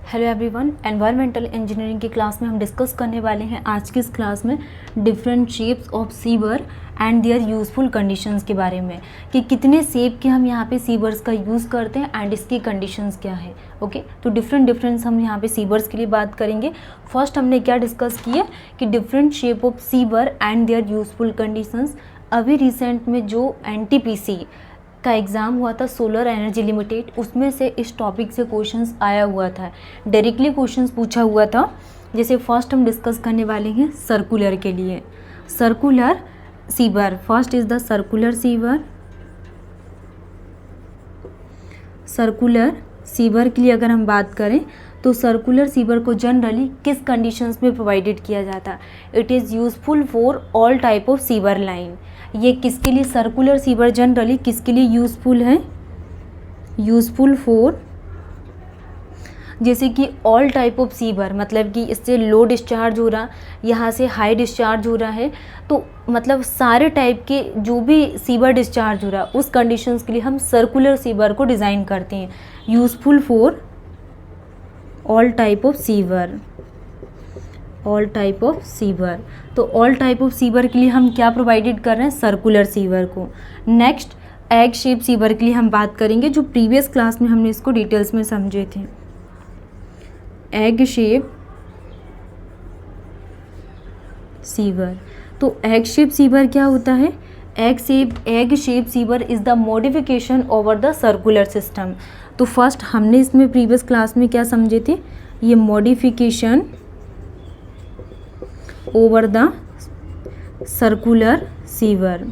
Hello everyone, environmental engineering की class में हम डिस्कस करने वाले हैं आज की इस क्लास में different shapes of sewer and their useful conditions के बारे में कि कितने शेप के हम यहाँ पे सीवर्स का यूज़ करते हैं एंड इसकी कंडीशंस क्या है। ओके, तो डिफरेंट हम यहाँ पे सीवर्स के लिए बात करेंगे। फर्स्ट हमने क्या डिस्कस किया कि different shape of sewer and their useful conditions. अभी रिसेंट में जो NTPC का एग्ज़ाम हुआ था सोलर एनर्जी लिमिटेड, उसमें से इस टॉपिक से क्वेश्चंस आया हुआ था, डायरेक्टली क्वेश्चंस पूछा हुआ था। जैसे फर्स्ट हम डिस्कस करने वाले हैं सर्कुलर के लिए, circular sewer. First is the circular sewer. Circular sewer के लिए अगर हम बात करें तो सर्कुलर सीवर को जनरली किस कंडीशंस में प्रोवाइडेड किया जाता है? It is useful for all type of sewer line. ये किसके लिए सर्कुलर सीवर जनरली किसके लिए यूज़फुल है? यूज़फुल फॉर, जैसे कि ऑल टाइप ऑफ सीवर, मतलब कि इससे लो डिस्चार्ज हो रहा, यहाँ से हाई डिस्चार्ज हो रहा है, तो मतलब सारे टाइप के जो भी सीवर डिस्चार्ज हो रहा है उस कंडीशंस के लिए हम सर्कुलर सीवर को डिज़ाइन करते हैं। Useful for all type of sewer, all type of sewer. तो ऑल टाइप ऑफ सीवर के लिए हम क्या प्रोवाइडेड कर रहे हैं? सर्कुलर सीवर को। नेक्स्ट एग शेप सीवर के लिए हम बात करेंगे, जो प्रीवियस क्लास में हमने इसको डिटेल्स में समझे थे। Egg shape sewer. तो एग शेप सीवर क्या होता है? Egg shape sewer is the modification over the circular system. तो फर्स्ट हमने इसमें प्रीवियस क्लास में क्या समझे थे? ये modification over the circular sewer.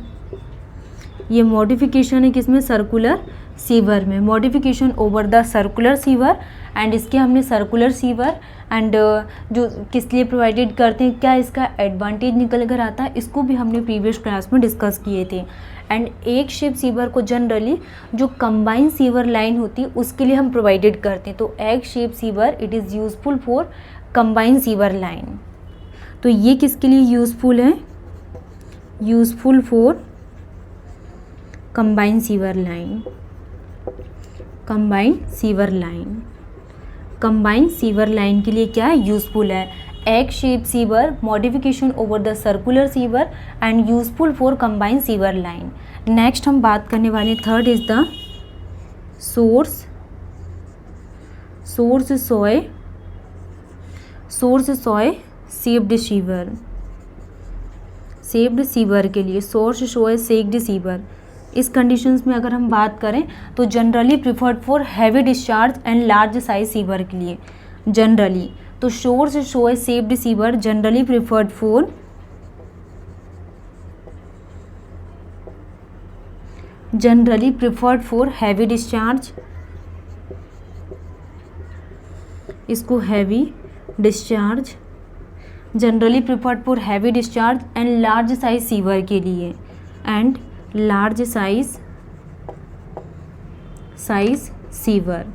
ये मॉडिफिकेशन है किसमें? सर्कुलर सीवर में। Modification over the circular sewer and इसके हमने सर्कुलर सीवर एंड जो किस लिए प्रोवाइडेड करते हैं, क्या इसका एडवांटेज निकल कर आता है, इसको भी हमने प्रीवियस क्लास में डिस्कस किए थे। एंड एक शेप सीवर को जनरली जो कंबाइन सीवर लाइन होती है उसके लिए हम प्रोवाइडेड करते हैं। तो egg shape sewer it is useful for combine sewer line. तो ये किसके लिए यूज़फुल है? Useful for combine sewer line. Combine sewer line, combine sewer line के लिए क्या यूज़फुल है? Egg shape sewer, modification over the circular sewer and useful for combine sewer line. Next हम बात करने वाले third is the horseshoe shaped sewer. Shaped sewer के लिए सोर्स सॉय शेप्ड सीवर, इस कंडीशंस में अगर हम बात करें तो generally preferred for heavy discharge and large size sewer के लिए जनरली। तो horseshoe shaped sewer generally preferred for heavy discharge, इसको heavy discharge, generally preferred for heavy discharge and large size sewer के लिए, and large size sewer.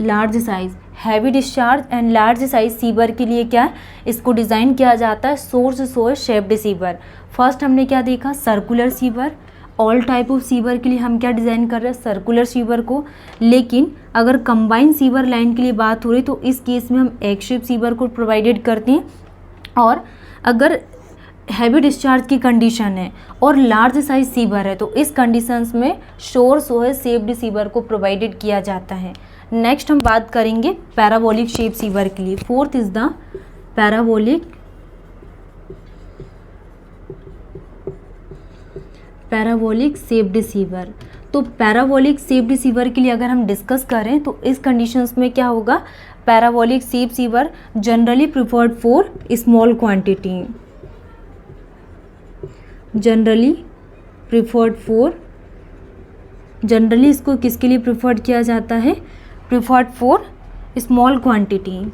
Large size heavy discharge and large size sewer के लिए क्या है? इसको design किया जाता है source soy shaped sewer. First हमने क्या देखा? Circular sewer. All type of sewer के लिए हम क्या डिज़ाइन कर रहे हैं? सर्कुलर सीवर को। लेकिन अगर कंबाइन सीवर लाइन के लिए बात हो रही तो इस केस में हम एग शेप सीवर को प्रोवाइडेड करते हैं। और अगर हैवी डिस्चार्ज की कंडीशन है और लार्ज साइज सीवर है तो इस कंडीशंस में सोर्स सॉय शेप्ड सीवर को प्रोवाइडेड किया जाता है। नेक्स्ट हम बात करेंगे पैराबोलिक शेप सीवर के लिए। Fourth is the parabolic shaped sewer. तो पैराबोलिक शेप्ड सीवर के लिए अगर हम डिस्कस करें तो इस कंडीशंस में क्या होगा? Parabolic shape sewer generally preferred for small quantity, generally इसको किसके लिए प्रिफर्ड किया जाता है? Preferred for small quantity,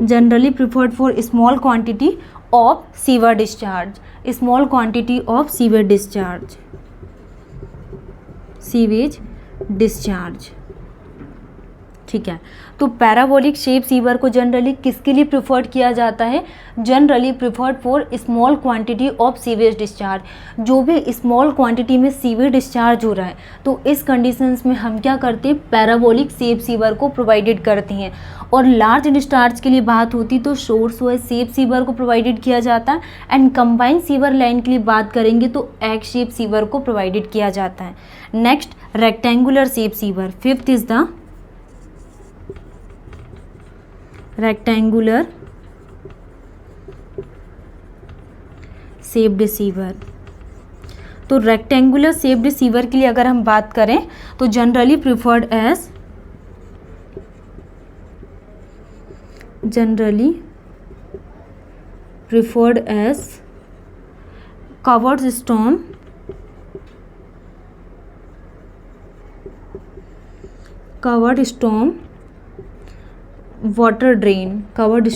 generally preferred for small quantity of sewer discharge, small quantity of sewage discharge. ठीक है। तो पैराबोलिक शेप सीवर को जनरली किसके लिए प्रिफर्ड किया जाता है? Generally preferred for small quantity of sewage discharge, जो भी स्मॉल क्वांटिटी में सीवेज डिस्चार्ज हो रहा है तो इस कंडीशंस में हम क्या करते हैं, पैराबोलिक शेप सीवर को प्रोवाइडेड करते हैं। और लार्ज डिस्चार्ज के लिए बात होती तो सोर्स वाइज शेप सीवर को प्रोवाइडेड किया जाता है। एंड कंबाइंड सीवर लाइन के लिए बात करेंगे तो एग शेप सीवर को प्रोवाइडेड किया जाता है। Next rectangular shape sewer, fifth is the rectangular shaped sewer. तो रेक्टेंगुलर शेप्ड सीवर के लिए अगर हम बात करें तो generally preferred as covered stone, water drain, covered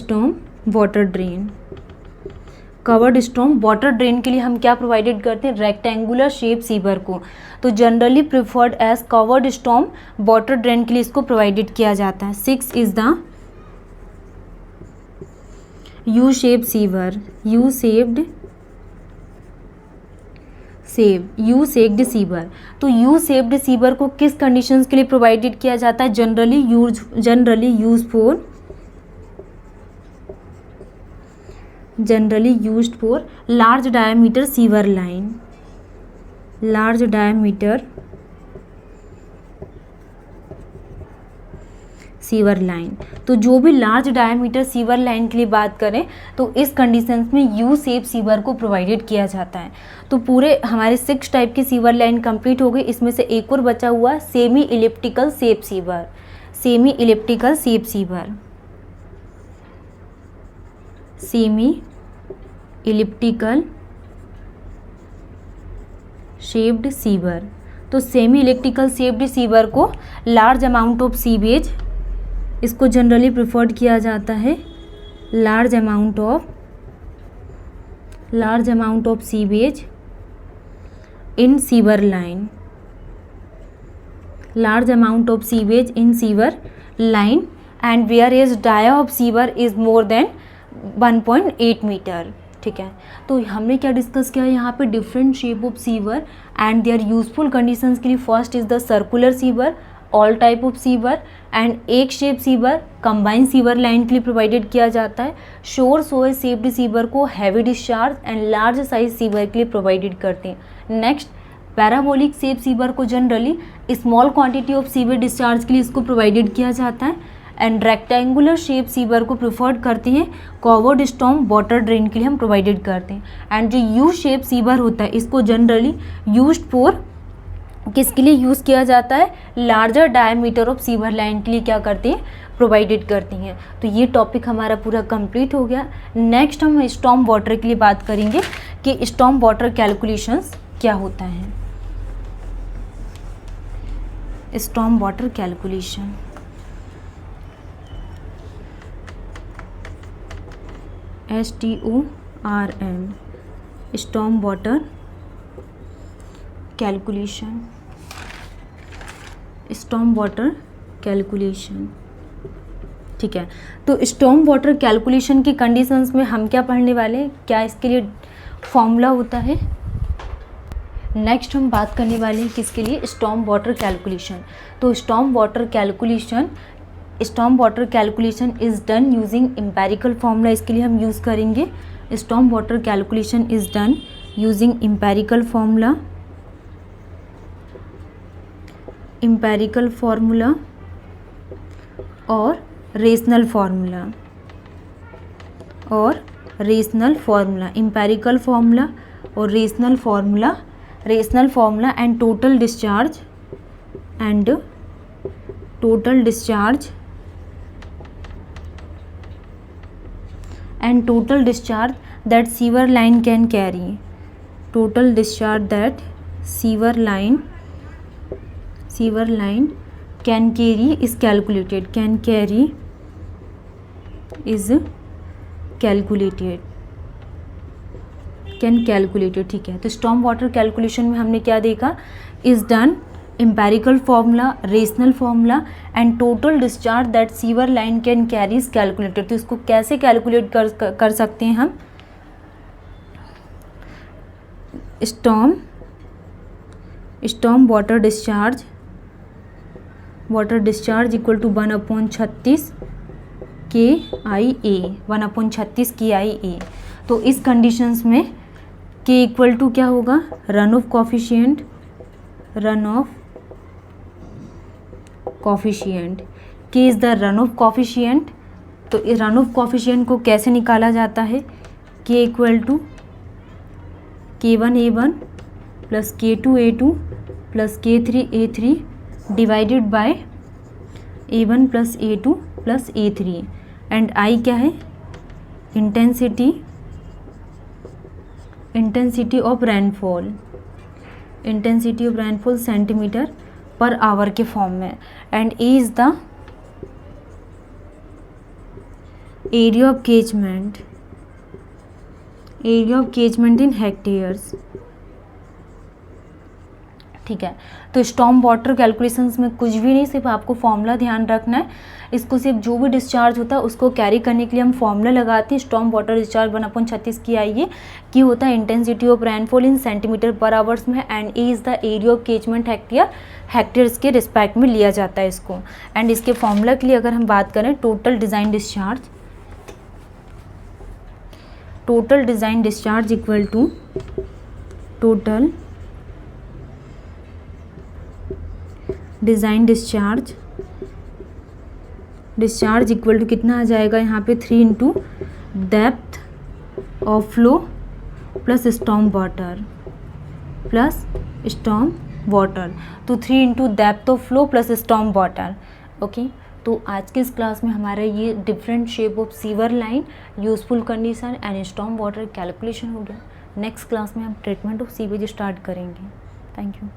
stone water drain के लिए हम क्या प्रोवाइडेड करते हैं, रेक्टेंगुलर शेप सीवर को। तो generally preferred as covered stone water drain के लिए इसको प्रोवाइडेड किया जाता है। Six is the U shape sewer, U shaped sewer. तो यू शेप्ड सीवर को किस कंडीशंस के लिए प्रोवाइडेड किया जाता है, generally used for large diameter sewer line, तो जो भी लार्ज डायमीटर सीवर लाइन के लिए बात करें तो इस कंडीशंस में यू शेप सीवर को प्रोवाइडेड किया जाता है। तो पूरे हमारे 6 टाइप की सीवर लाइन कंप्लीट हो गई। इसमें से एक और बचा हुआ semi elliptical shape sewer, shaped sewer. तो सेमी इलिप्टिकल शेप्ड सीवर को लार्ज अमाउंट ऑफ सीवेज, इसको जनरली प्रिफर्ड किया जाता है, large amount of sewage in sewer line, and where is dia of sewer is more than 1.8 metre. ठीक है, तो हमने क्या डिस्कस किया यहाँ पे, different shape of sewer and their useful conditions के लिए। First is the circular sewer, all type of sewer, and एक shape sewer combined sewer line के लिए प्रोवाइडेड किया जाता है। शोर सोए शेप्ड सीवर को heavy discharge and large size sewer के लिए प्रोवाइडेड करते हैं। नेक्स्ट पैराबोलिक शेप सीवर को generally small quantity of sewer discharge के लिए इसको प्रोवाइडेड किया जाता है। एंड रेक्टेंगुलर शेप सीवर को प्रिफर्ड करते हैं, कवर्ड स्टॉर्म वाटर ड्रेन के लिए हम प्रोवाइडेड करते हैं। एंड जो यू शेप सीवर होता है इसको जनरली यूज्ड फॉर किसके लिए यूज़ किया जाता है, larger diameter of sewer line के लिए क्या करते हैं, प्रोवाइडेड करती हैं। तो ये टॉपिक हमारा पूरा कंप्लीट हो गया। नेक्स्ट हम स्टॉर्म वाटर के लिए बात करेंगे कि स्टॉर्म वाटर कैलकुलेशंस क्या होता है। Storm water calculation, STORM, storm water calculation, ठीक है। तो स्टॉर्म वाटर कैलकुलेशन की कंडीशंस में हम क्या पढ़ने वाले हैं, क्या इसके लिए फॉर्मूला होता है। नेक्स्ट हम बात करने वाले हैं किसके लिए, स्टॉर्म वाटर कैलकुलेशन। तो storm water calculation is done using empirical formula, इसके लिए हम यूज़ करेंगे। Storm water calculation is done using empirical formula और रेशनल फार्मूला, एम्पेरिकल फार्मूला और rational formula and total discharge that sewer line can carry, total discharge that sewer line can carry is calculated, ठीक है। तो storm water calculation में हमने क्या देखा, is done empirical formula, rational formula and total discharge that sewer line can carry is calculated। तो इसको कैसे कैलकुलेट कर सकते हैं हम? storm water discharge equal to 1/36 KIA, 1/36 KIA। तो इस कंडीशंस में K इक्वल टू क्या होगा? Run of coefficient. K is the run of coefficient. तो इस रन ऑफ कोफिशिएंट को कैसे निकाला जाता है? K equal to K1A1 plus K2A2 plus K3A3 divided by A1 plus A2 plus A3 and I क्या है? Intensity of rainfall centimetre per hour के फॉर्म में and E is the area of catchment in hectares. ठीक है, तो storm water calculations में कुछ भी नहीं, सिर्फ आपको फॉर्मूला ध्यान रखना है। इसको सिर्फ जो भी डिस्चार्ज होता है उसको कैरी करने के लिए हम फॉर्मूला लगाते हैं। स्टॉर्म वाटर डिस्चार्ज 1/36 की आइए कि होता है intensity of rainfall in centimetre per hours में and E is the area of catchment hectares के रिस्पेक्ट में लिया जाता है इसको। एंड इसके फॉर्मूला के लिए अगर हम बात करें total design discharge equal to total design discharge equal to कितना आ जाएगा यहाँ पे? 3 into depth of flow plus storm water. तो 3 into depth of flow plus storm water. Okay, तो आज के इस क्लास में हमारा ये different shape of sewer line, useful condition and storm water calculation हो गया। नेक्स्ट क्लास में हम ट्रीटमेंट ऑफ सीवेज स्टार्ट करेंगे। Thank you.